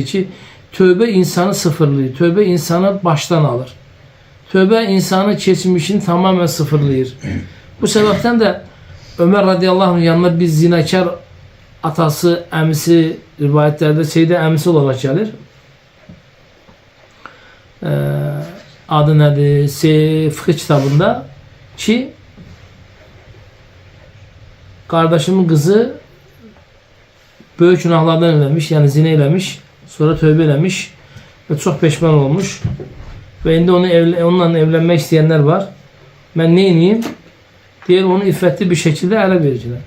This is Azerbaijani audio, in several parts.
ki tövbe insanı sıfırlayır. Tövbe insanı baştan alır. Tövbe insanı geçmişini tamamen sıfırlayır. Bu sebepten de Ömer radıyallahu anh yanına bir zinakar atası, əmisi rivayetlerde əmisi olarak gelir. Adı nədir? Fıkıh kitabında ki kardeşimin kızı böyük günahlardan eləmiş, yani zina eləmiş, sonra tövbe eləmiş ve çok peşman olmuş ve indi onunla evlenmek isteyenler var. Ben ne edeyim? Deyir, onu iffetli bir şekilde ələ vericilər.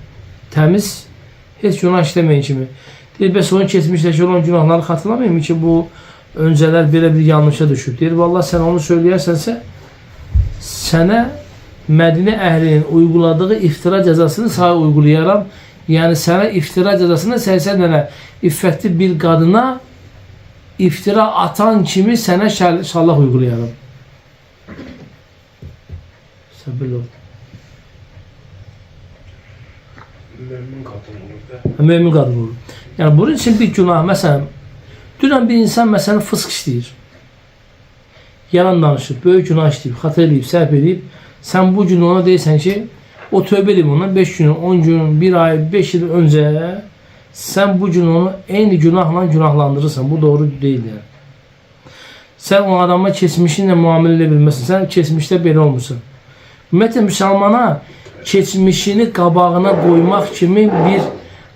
Təmiz, hiç günah işlemeyin kimi. Deyir, bəs onun keçmişdəki olan günahları xatırlamayayım ki, bu önceler belə bir yanlışa düşüb. Deyir, vallahi sen onu söyləyərsənsə, sənə Mədinə əhlinin uyguladığı iftira cezasını sana uygulayaram. Yani sana iftira cezasını 80 dənə iffetli bir kadına iftira atan kimi sənə şallah uygulayaram. Səbirli ol. Mümin kadın olur. Yani bunun için bir günah, mesela dünən bir insan mesela fısk işləyir. Yalan danışır, böyük günah işləyib, xata eləyib, səhv eləyib. Sen bu gün ona deyirsən ki, o tövbe edib ona 5 gün, 10 gün, 1 ay, 5 yıl önce sen bu gün onu eyni günahla günahlandırırsan. Bu doğru değil yani. Sen o adama keçmişinlə muamele edə bilməsin. Sen keçmişdə belə olmuşsun. Ümumiyyətlə, müsəlmana keçmişini qabağına koymak kimi bir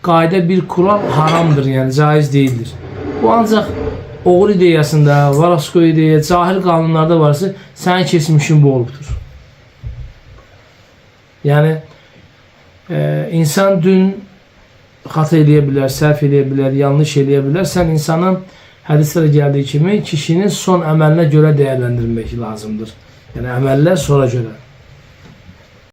qayda, bir kural haramdır, yani caiz değildir. Bu ancak oğul ideyasında, varasko ideya, cahil kanunlarda varsa sənin keçmişin bu olubdur. Yani insan dün hata eləyə səhv eləyə yanlış eləyə Sen insanın hədislərə gəldiyi kimi kişinin son əməlinə görə dəyərləndirmək lazımdır. Yani əməllər sonra görə.